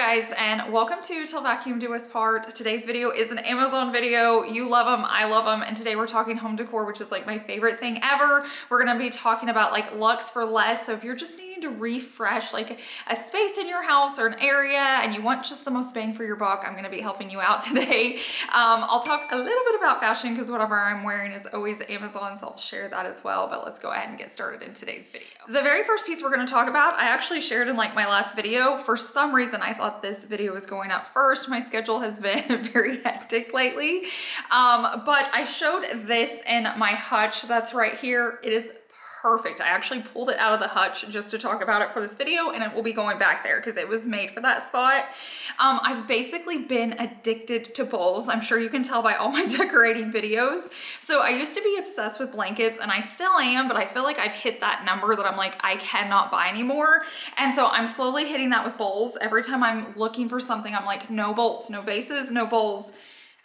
guys, and welcome to Till Vacuum Do Us Part. Today's video is an Amazon video. You love them, I love them, and today we're talking home decor, which is like my favorite thing ever. We're gonna be talking about like Luxe for less. So if you're just needing to refresh like a space in your house or an area and you want just the most bang for your buck, I'm gonna be helping you out today. I'll talk a little bit about fashion because whatever I'm wearing is always Amazon, so I'll share that as well. But let's go ahead and get started in today's video. The very first piece we're gonna talk about, I actually shared in like my last video. For some reason, I thought this video was going up first. My schedule has been very hectic lately. But I showed this in my hutch that's right here. It is perfect. I actually pulled it out of the hutch just to talk about it for this video, and it will be going back there because it was made for that spot. I've basically been addicted to bowls. I'm sure you can tell by all my decorating videos. So I used to be obsessed with blankets, and I still am, but I feel like I've hit that number that I'm like, I cannot buy anymore. And so I'm slowly hitting that with bowls. Every time I'm looking for something, I'm like, no bowls, no vases, no bowls.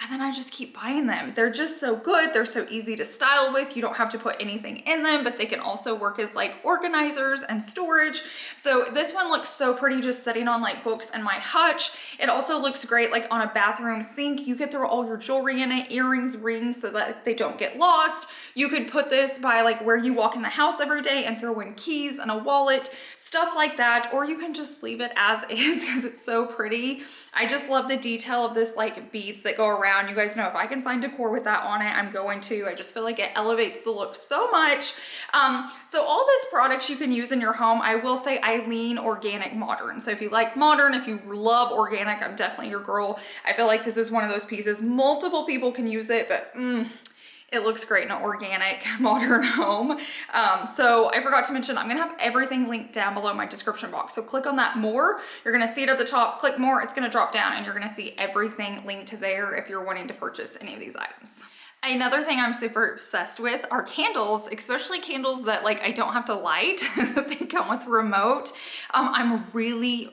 And then I just keep buying them. They're just so good. They're so easy to style with. You don't have to put anything in them, but they can also work as like organizers and storage. So this one looks so pretty just sitting on like books in my hutch. It also looks great like on a bathroom sink. You could throw all your jewelry in it, earrings, rings, so that they don't get lost. You could put this by like where you walk in the house every day and throw in keys and a wallet, stuff like that. Or you can just leave it as is because it's so pretty. I just love the detail of this like beads that go around. You guys know if I can find decor with that on it, I'm going to. I just feel like it elevates the look so much. So all this products you can use in your home. I will say I lean organic modern. So if you like modern, if you love organic, I'm definitely your girl. I feel like this is one of those pieces. Multiple people can use it, but it looks great in an organic modern home. So I forgot to mention, I'm gonna have everything linked down below in my description box. So click on that more, you're gonna see it at the top, click more, it's gonna drop down and you're gonna see everything linked there if you're wanting to purchase any of these items. Another thing I'm super obsessed with are candles, especially candles that like I don't have to light, they come with remote. I'm really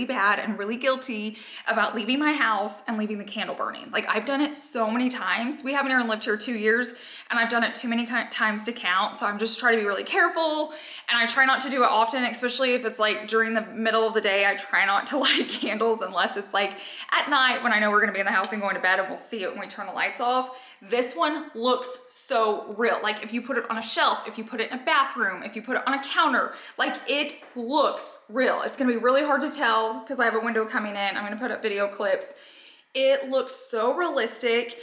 bad and really guilty about leaving my house and leaving the candle burning. Like I've done it so many times. We haven't even lived here 2 years and I've done it too many times to count. So I'm just trying to be really careful and I try not to do it often, especially if it's like during the middle of the day. I try not to light candles unless it's like at night when I know we're gonna be in the house and going to bed and we'll see it when we turn the lights off. This one looks so real. Like if you put it on a shelf, if you put it in a bathroom, if you put it on a counter, like it looks real. It's gonna be really hard to tell because I have a window coming in. I'm gonna put up video clips. It looks so realistic.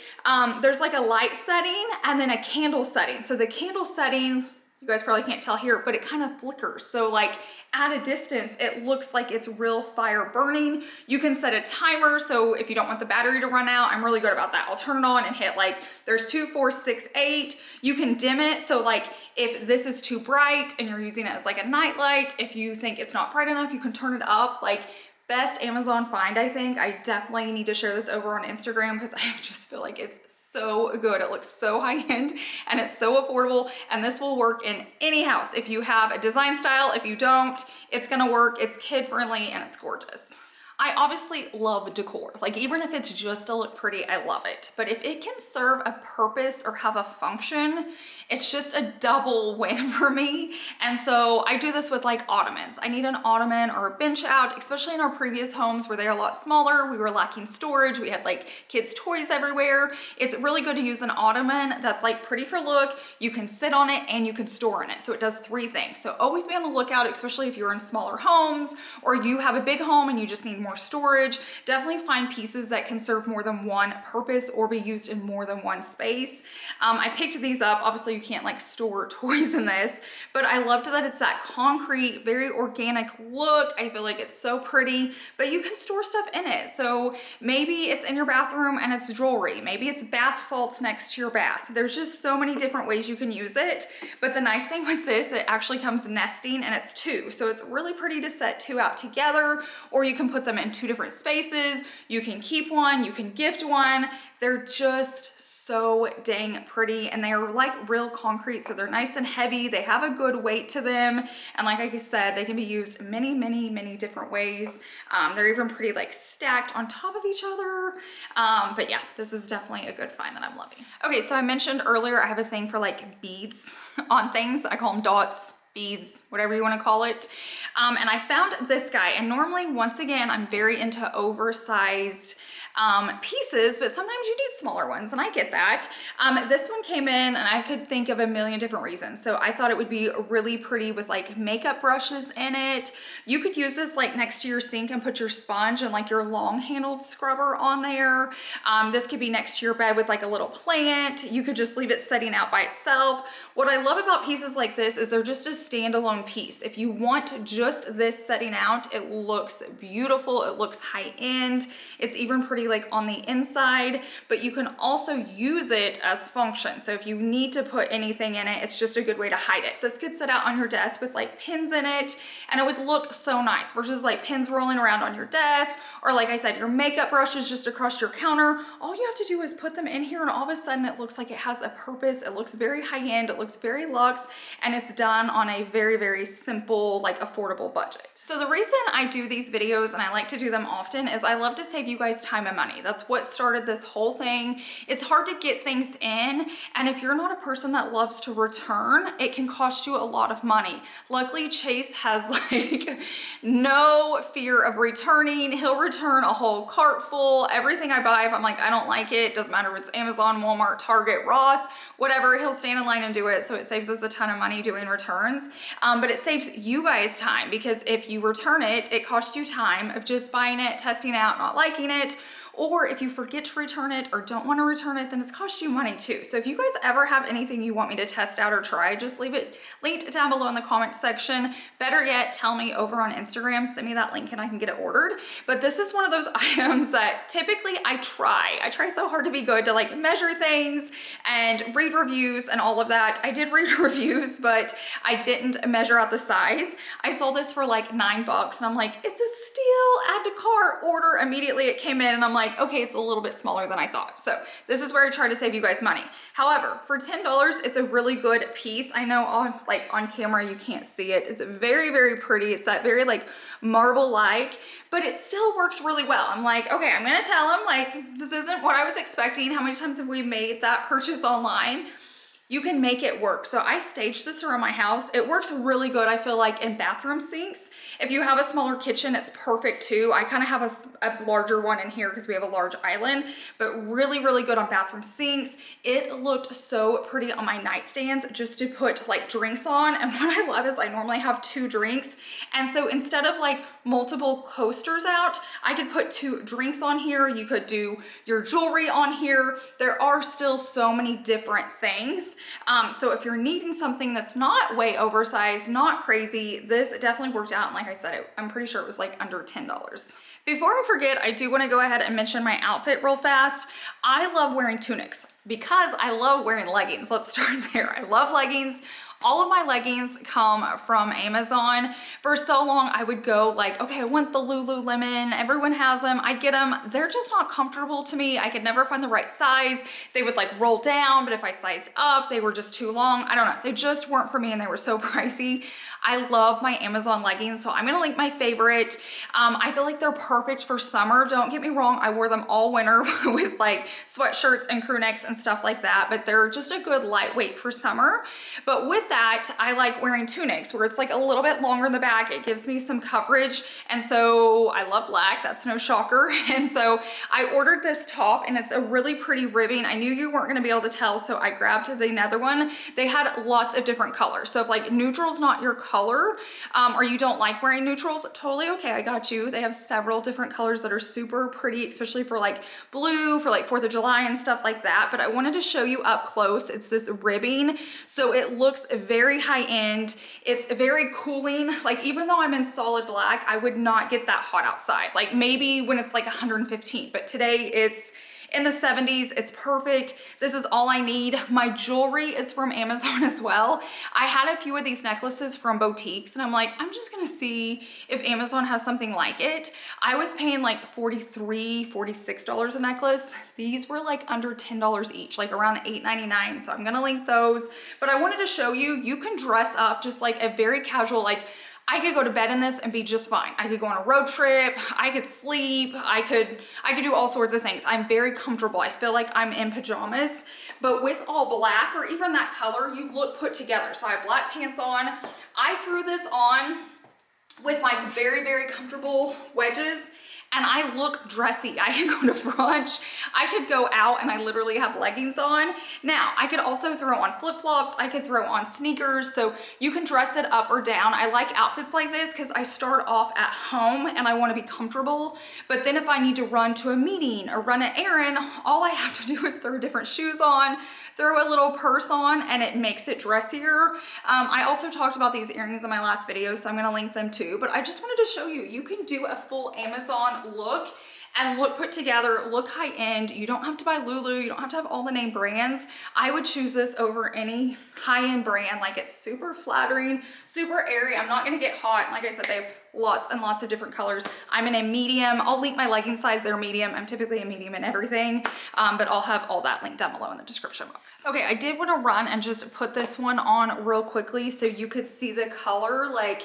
There's like a light setting and then a candle setting. So the candle setting, you guys probably can't tell here, but it kind of flickers. So like at a distance, it looks like it's real fire burning. You can set a timer. So if you don't want the battery to run out, I'm really good about that. I'll turn it on and hit like, there's 2, 4, 6, 8. You can dim it. So like if this is too bright and you're using it as like a night light, if you think it's not bright enough, you can turn it up. Like best Amazon find, I think. I definitely need to share this over on Instagram because I just feel like it's so good. It looks so high-end and it's so affordable, and this will work in any house. If you have a design style, if you don't, it's gonna work. It's kid-friendly and it's gorgeous. I obviously love decor. Like even if it's just to look pretty, I love it. But if it can serve a purpose or have a function, it's just a double win for me. And so I do this with like ottomans. I need an ottoman or a bench out, especially in our previous homes where they're a lot smaller. We were lacking storage. We had like kids' toys everywhere. It's really good to use an ottoman that's like pretty for look. You can sit on it and you can store in it. So it does 3 things. So always be on the lookout, especially if you're in smaller homes or you have a big home and you just need more storage. Definitely find pieces that can serve more than one purpose or be used in more than one space. I picked these up. Obviously you can't like store toys in this, but I loved that it's that concrete, very organic look. I feel like it's so pretty, but you can store stuff in it. So maybe it's in your bathroom and it's jewelry. Maybe it's bath salts next to your bath. There's just so many different ways you can use it. But the nice thing with this, it actually comes nesting and it's 2. So it's really pretty to set 2 out together, or you can put them in 2 different spaces. You can keep one, you can gift one. They're just so dang pretty, and they're like real concrete, so they're nice and heavy. They have a good weight to them, and like I said, they can be used many different ways. They're even pretty like stacked on top of each other. But yeah, this is definitely a good find that I'm loving. Okay, so I mentioned earlier I have a thing for like beads on things. I call them dots. beads, whatever you want to call it. And I found this guy, and normally, once again, I'm very into oversized pieces, but sometimes you need smaller ones, and I get that. This one came in, and I could think of a million different reasons. So I thought it would be really pretty with like makeup brushes in it. You could use this like next to your sink and put your sponge and like your long handled scrubber on there. This could be next to your bed with like a little plant. You could just leave it setting out by itself. What I love about pieces like this is they're just a standalone piece. If you want just this setting out, it looks beautiful. It looks high end. It's even pretty like on the inside, but you can also use it as function. So if you need to put anything in it, it's just a good way to hide it. This could sit out on your desk with like pins in it, and it would look so nice versus like pins rolling around on your desk, or like I said, your makeup brushes just across your counter. All you have to do is put them in here, and all of a sudden it looks like it has a purpose. It looks very high end. It looks very luxe, and it's done on a very, very simple, like affordable budget. So the reason I do these videos, and I like to do them often, is I love to save you guys time and money. That's what started this whole thing. It's hard to get things in, and if you're not a person that loves to return, it can cost you a lot of money. Luckily, Chase has like no fear of returning. He'll return a whole cart full. Everything I buy, if I'm like, I don't like it, doesn't matter if it's Amazon, Walmart, Target, Ross, whatever, he'll stand in line and do it. So it saves us a ton of money doing returns. But it saves you guys time, because if you return it, it costs you time of just buying it, testing out, not liking it. Or if you forget to return it or don't want to return it, then it's cost you money too. So if you guys ever have anything you want me to test out or try, just leave it linked down below in the comment section. Better yet, tell me over on Instagram, send me that link and I can get it ordered. But this is one of those items that typically I try so hard to be good, to like measure things and read reviews and all of that. I did read reviews, but I didn't measure out the size. I sold this for like $9 and I'm like, it's a steal, add to cart, order. Immediately it came in and I'm like, okay, it's a little bit smaller than I thought. So this is where I try to save you guys money. However, for $10, it's a really good piece. I know on camera you can't see it. It's very, very pretty. It's that very like marble-like, but it still works really well. I'm like, okay, I'm gonna tell him like, this isn't what I was expecting. How many times have we made that purchase online? You can make it work. So I staged this around my house. It works really good, I feel like, in bathroom sinks. If you have a smaller kitchen, it's perfect too. I kind of have a larger one in here because we have a large island, but really, really good on bathroom sinks. It looked so pretty on my nightstands just to put like drinks on. And what I love is I normally have 2 drinks. And so instead of like multiple coasters out, I could put 2 drinks on here. You could do your jewelry on here. There are still so many different things. So if you're needing something that's not way oversized, not crazy, this definitely worked out. And like I said, I'm pretty sure it was like under $10. Before I forget, I do want to go ahead and mention my outfit real fast. I love wearing tunics because I love wearing leggings. Let's start there. I love leggings. All of my leggings come from Amazon. For so long, I would go like, okay, I want the Lululemon. Everyone has them. I'd get them. They're just not comfortable to me. I could never find the right size. They would like roll down, but if I sized up, they were just too long. I don't know. They just weren't for me and they were so pricey. I love my Amazon leggings, so I'm gonna link my favorite. I feel like they're perfect for summer. Don't get me wrong, I wore them all winter with like sweatshirts and crew necks and stuff like that, but they're just a good lightweight for summer. But with that, I like wearing tunics where it's like a little bit longer in the back. It gives me some coverage, and so I love black, that's no shocker. And so I ordered this top, and it's a really pretty ribbing. I knew you weren't gonna be able to tell, so I grabbed the nether one. They had lots of different colors, so if like neutral's not your color, or you don't like wearing neutrals, totally okay, I got you. They have several different colors that are super pretty, especially for like blue, for like 4th of July and stuff like that. But I wanted to show you up close. It's this ribbing, so it looks very high end. It's very cooling. Like even though I'm in solid black, I would not get that hot outside. Like maybe when it's like 115, but today it's in the 70s. It's perfect. This is all I need. My jewelry is from Amazon as well. I had a few of these necklaces from boutiques, and I'm like, I'm just gonna see if Amazon has something like it. I was paying like $43, $46 a necklace. These were like under $10 each, like around $8.99. So I'm gonna link those. But I wanted to show you, you can dress up just like a very casual, like I could go to bed in this and be just fine. I could go on a road trip, I could sleep, I could do all sorts of things. I'm very comfortable. I feel like I'm in pajamas, but with all black or even that color, you look put together. So I have black pants on. I threw this on with my very, very comfortable wedges, and I look dressy. I could go to brunch, I could go out and I literally have leggings on. Now, I could also throw on flip-flops, I could throw on sneakers, so you can dress it up or down. I like outfits like this because I start off at home and I want to be comfortable, but then if I need to run to a meeting or run an errand, all I have to do is throw different shoes on, throw a little purse on, and it makes it dressier. I also talked about these earrings in my last video, so I'm gonna link them too, but I just wanted to show you, you can do a full Amazon look and look put together, look high end. You don't have to buy Lulu, you don't have to have all the name brands. I would choose this over any high end brand. Like, it's super flattering, super airy. I'm not gonna get hot. Like I said, they have lots and lots of different colors. I'm in a medium. I'll link my legging size, they're medium. I'm typically a medium in everything, but I'll have all that linked down below in the description box. Okay, I did want to run and just put this one on real quickly so you could see the color, like,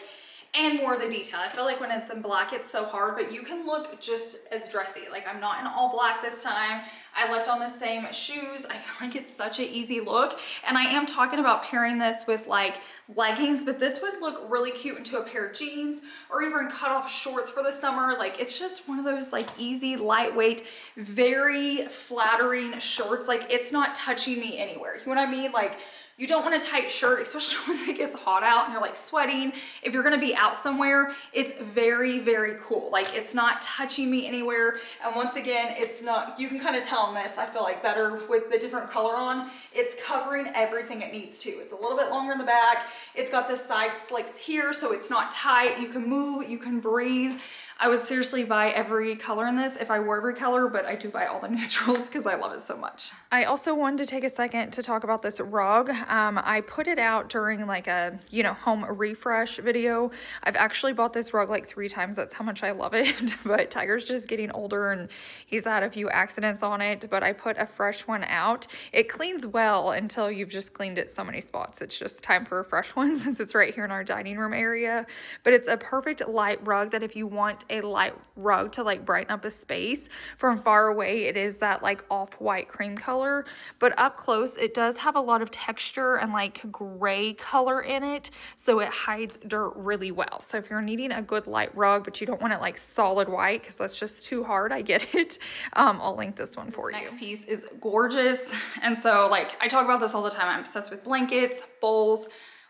and more of the detail. I feel like when it's in black, it's so hard, but you can look just as dressy. Like, I'm not in all black this time. I left on the same shoes. I feel like it's such an easy look. And I am talking about pairing this with like leggings, but this would look really cute into a pair of jeans or even cut off shorts for the summer. Like, it's just one of those like easy, lightweight, very flattering shorts. Like, it's not touching me anywhere. You know what I mean? Like, you don't want a tight shirt, especially once it gets hot out and you're like sweating. If you're gonna be out somewhere, it's very, very cool. Like, it's not touching me anywhere. And once again, it's not, you can kind of tell in this, I feel like better with the different color on, it's covering everything it needs to. It's a little bit longer in the back. It's got the side slits here, so it's not tight. You can move, you can breathe. I would seriously buy every color in this if I wore every color, but I do buy all the neutrals because I love it so much. I also wanted to take a second to talk about this rug. I put it out during like a, you know, home refresh video. I've actually bought this rug like 3 times. That's how much I love it. But Tiger's just getting older and he's had a few accidents on it, but I put a fresh one out. It cleans well until you've just cleaned it so many spots. It's just time for a fresh one since it's right here in our dining room area. But it's a perfect light rug that if you want a light rug to like brighten up a space. From far away, it is that like off-white cream color, but up close, it does have a lot of texture and like gray color in it, so it hides dirt really well. So if you're needing a good light rug, but you don't want it like solid white, because that's just too hard, I get it. I'll link this one for you. This next piece is gorgeous. And so like, I talk about this all the time. I'm obsessed with blankets, bowls,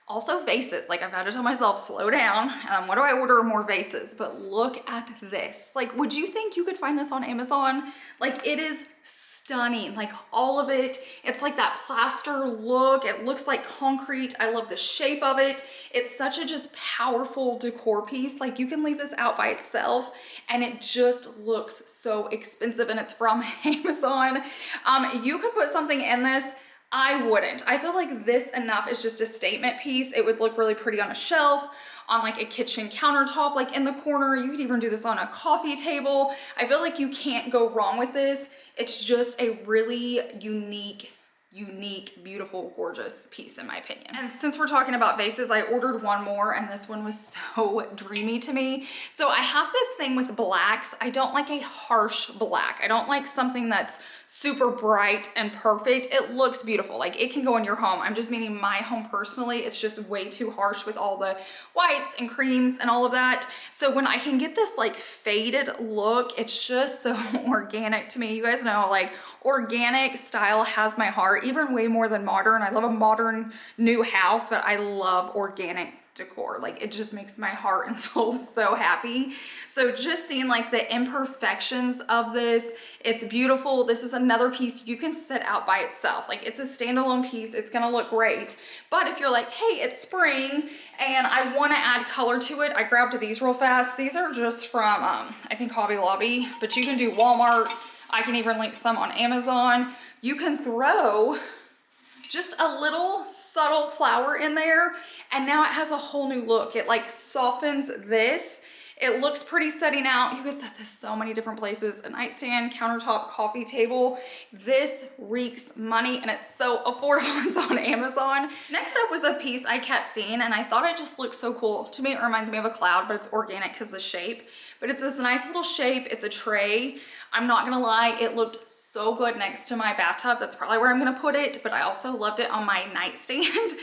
also vases. Like, I've had to tell myself, slow down. What do I order? More vases. But look at this. Like, would you think you could find this on Amazon? Like, it is stunning. Like, all of it. It's like that plaster look. It looks like concrete. I love the shape of it. It's such a just powerful decor piece. Like, you can leave this out by itself and it just looks so expensive, and it's from Amazon. You could put something in this. I wouldn't. I feel like this enough is just a statement piece. It would look really pretty on a shelf, on like a kitchen countertop, like in the corner. You could even do this on a coffee table. I feel like you can't go wrong with this. It's just a really unique, beautiful, gorgeous piece in my opinion. And since we're talking about vases, I ordered one more and this one was so dreamy to me. So I have this thing with blacks. I don't like a harsh black. I don't like something that's super bright and perfect. It looks beautiful. Like, it can go in your home. I'm just meaning my home personally. It's just way too harsh with all the whites and creams and all of that. So when I can get this like faded look, it's just so organic to me. You guys know, like, organic style has my heart, even way more than modern. I love a modern new house, but I love organic decor. Like, it just makes my heart and soul so happy. So just seeing like the imperfections of this, it's beautiful. This is another piece you can set out by itself. Like, it's a standalone piece. It's gonna look great. But if you're like, hey, it's spring and I want to add color to it, I grabbed these real fast. These are just from I think Hobby Lobby, but you can do Walmart. I can even link some on Amazon. You can throw just a little subtle flower in there and now it has a whole new look. It like softens this. It looks pretty setting out. You could set this so many different places. A nightstand, countertop, coffee table. This reeks money and it's so affordable. It's on Amazon. Next up was a piece I kept seeing and I thought it just looked so cool. To me, it reminds me of a cloud, but it's organic because of the shape. But it's this nice little shape. It's a tray. I'm not gonna lie, it looked so good next to my bathtub. That's probably where I'm gonna put it, but I also loved it on my nightstand.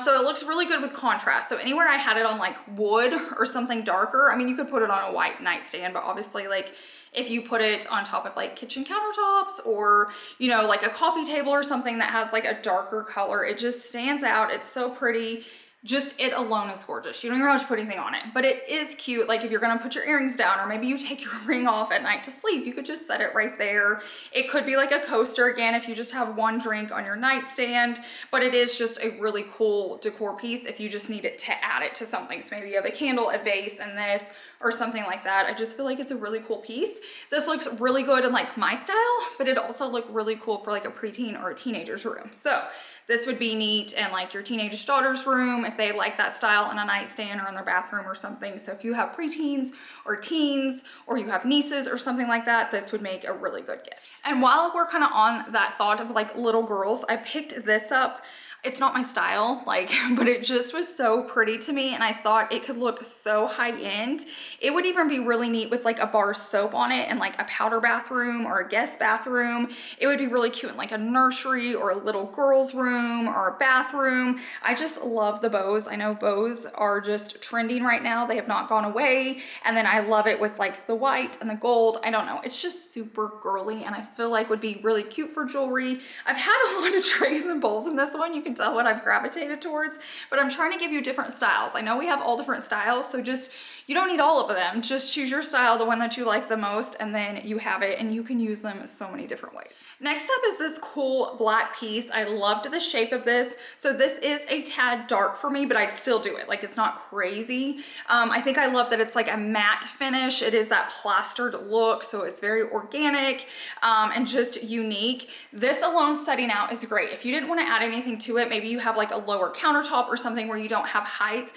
So it looks really good with contrast. So anywhere I had it on like wood or something darker, I mean, you could put it on a white nightstand, but obviously like if you put it on top of like kitchen countertops or, you know, like a coffee table or something that has like a darker color, it just stands out. It's so pretty. Just it alone is gorgeous. You don't even have to put anything on it, but it is cute. Like if you're gonna put your earrings down or maybe you take your ring off at night to sleep, you could just set it right there. It could be like a coaster again if you just have one drink on your nightstand, but it is just a really cool decor piece if you just need it to add it to something. So maybe you have a candle, a vase, and this, or something like that. I just feel like it's a really cool piece. This looks really good in like my style, but it also looked really cool for like a preteen or a teenager's room. So this would be neat in like your teenage daughter's room if they like that style in a nightstand or in their bathroom or something. So if you have preteens or teens or you have nieces or something like that, this would make a really good gift. And while we're kind of on that thought of like little girls, I picked this up. It's not my style, like, but it just was so pretty to me and I thought it could look so high end. It would even be really neat with like a bar soap on it and like a powder bathroom or a guest bathroom. It would be really cute in like a nursery or a little girl's room or a bathroom. I just love the bows. I know bows are just trending right now. They have not gone away. And then I love it with like the white and the gold. I don't know. It's just super girly and I feel like would be really cute for jewelry. I've had a lot of trays and bowls in this one. You can tell what I've gravitated towards, but I'm trying to give you different styles. I know we have all different styles, so just, you don't need all of them. Just choose your style, the one that you like the most, and then you have it and you can use them so many different ways. Next up is this cool black piece. I loved the shape of this. So this is a tad dark for me, but I'd still do it. Like it's not crazy. I think I love that it's like a matte finish. It is that plastered look, so it's very organic and just unique. This alone setting out is great. If you didn't want to add anything to it, maybe you have like a lower countertop or something where you don't have height,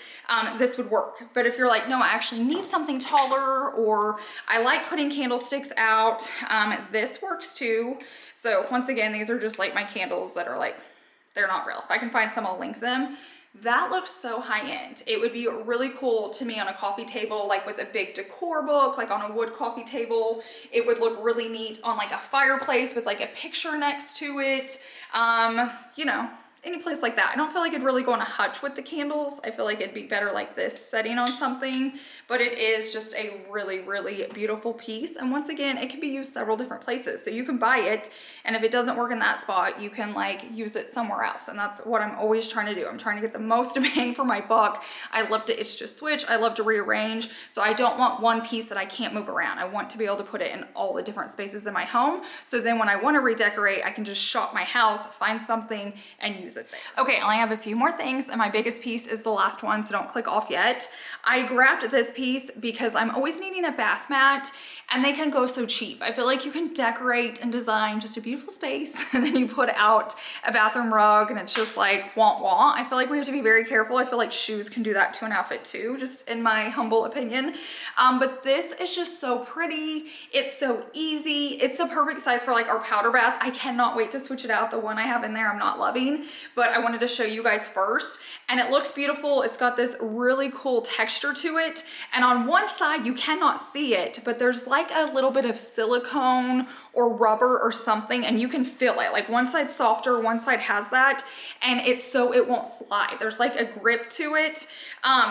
this would work. But if you're like, no, I actually need something taller, or I like putting candlesticks out, this works too. So once again, these are just like my candles that are like, they're not real. If I can find some, I'll link them. That looks so high end. It would be really cool to me on a coffee table, like with a big decor book, like on a wood coffee table. It would look really neat on like a fireplace with like a picture next to it. You know, any place like that. I don't feel like it'd really go in a hutch with the candles. I feel like it'd be better like this setting on something, but it is just a really, really beautiful piece. And once again, it can be used several different places. So you can buy it, and if it doesn't work in that spot, you can like use it somewhere else. And that's what I'm always trying to do. I'm trying to get the most bang for my buck. I love to itch to switch. I love to rearrange. So I don't want one piece that I can't move around. I want to be able to put it in all the different spaces in my home. So then when I want to redecorate, I can just shop my house, find something, and use it there. Okay, I only have a few more things, and my biggest piece is the last one, so don't click off yet. I grabbed this piece because I'm always needing a bath mat, and they can go so cheap. I feel like you can decorate and design just a beautiful space, and then you put out a bathroom rug, and it's just like wah wah. I feel like we have to be very careful. I feel like shoes can do that to an outfit too, just in my humble opinion. But this is just so pretty. It's so easy. It's the perfect size for like our powder bath. I cannot wait to switch it out. The one I have in there I'm not loving, but I wanted to show you guys first, and it looks beautiful. It's got this really cool texture to it, and on one side you cannot see it, but there's like a little bit of silicone or rubber or something, and you can feel it. Like one side's softer, one side has that, and it's so it won't slide. There's like a grip to it,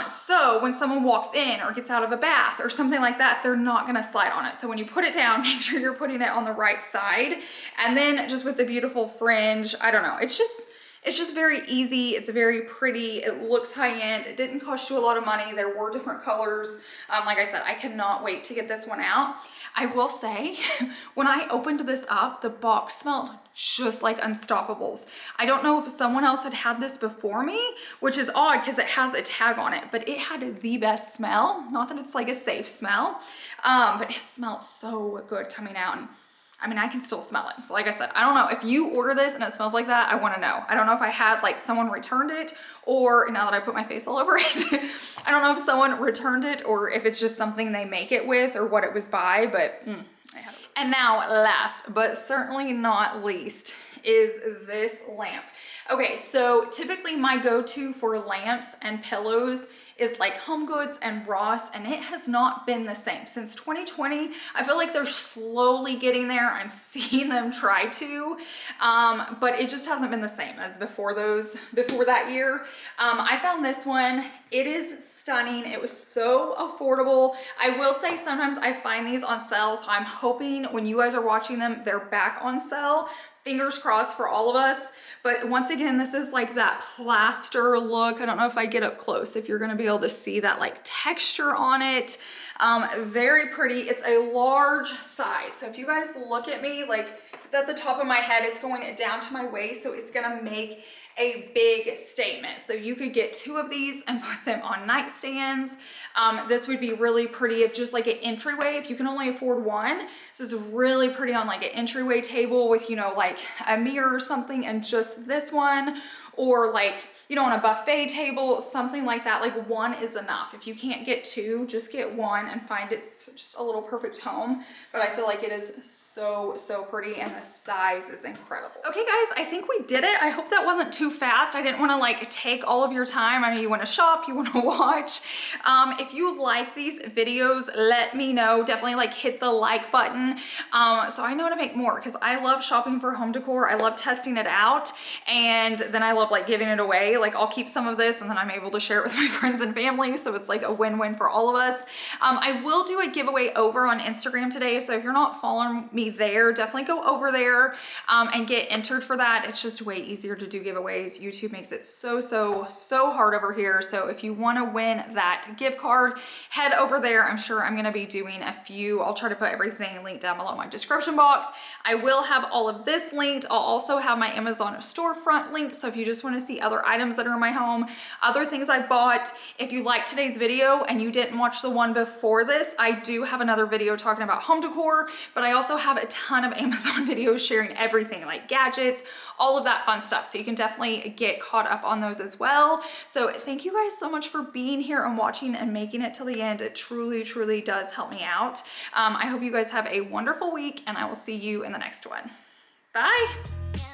so when someone walks in or gets out of a bath or something like that, they're not gonna slide on it. So when you put it down, make sure you're putting it on the right side, and then just with the beautiful fringe, I don't know, it's just very easy. It's very pretty. It looks high end. It didn't cost you a lot of money. There were different colors. Like I said, I cannot wait to get this one out. I will say, when I opened this up, the box smelled just like Unstoppables. I don't know if someone else had this before me, which is odd because it has a tag on it, but it had the best smell. Not that it's like a safe smell, but it smelled so good coming out. And I mean, I can still smell it. So like I said, I don't know if you order this and it smells like that, I want to know. I don't know if I had like someone returned it, or now that I put my face all over it, I don't know if someone returned it or if it's just something they make it with or what it was by, but I had it. And now last but certainly not least is this lamp. Okay, so typically my go-to for lamps and pillows is like Home Goods and Ross, and it has not been the same since 2020. I feel like they're slowly getting there. I'm seeing them try to, but it just hasn't been the same as before that year. I found this one. It is stunning. It was so affordable. I will say sometimes I find these on sale, so I'm hoping when you guys are watching them, they're back on sale. Fingers crossed for all of us. But once again, this is like that plaster look. I don't know if I get up close, if you're gonna be able to see that like texture on it. Very pretty. It's a large size. So if you guys look at me, like it's at the top of my head, it's going down to my waist. So it's gonna make a big statement. So you could get 2 of these and put them on nightstands. This would be really pretty if just like an entryway, if you can only afford one. This is really pretty on like an entryway table with, you know, like a mirror or something, and just this one, or like, you know, on a buffet table, something like that. Like one is enough. If you can't get 2, just get one and find it's just a little perfect home. But I feel like it is so pretty, and the size is incredible. Okay guys, I think we did it. I hope that wasn't too fast. I didn't want to like take all of your time. I know you want to shop, you want to watch. If you like these videos, let me know. Definitely like hit the like button so I know to make more, because I love shopping for home decor. I love testing it out, and then I love like giving it away. Like I'll keep some of this and then I'm able to share it with my friends and family, so it's like a win-win for all of us. I will do a giveaway over on Instagram today, so if you're not following me there, definitely go over there and get entered for that. It's just way easier to do giveaways. YouTube makes it so hard over here. So if you want to win that gift card, head over there. I'm sure I'm going to be doing a few. I'll try to put everything linked down below in my description box. I will have all of this linked. I'll also have my Amazon storefront linked, so if you just want to see other items that are in my home, other things I bought. If you liked today's video and you didn't watch the one before this, I do have another video talking about home decor, but I also have a ton of Amazon videos sharing everything like gadgets, all of that fun stuff. So you can definitely get caught up on those as well. So thank you guys so much for being here and watching and making it till the end. It truly does help me out. I hope you guys have a wonderful week, and I will see you in the next one. Bye.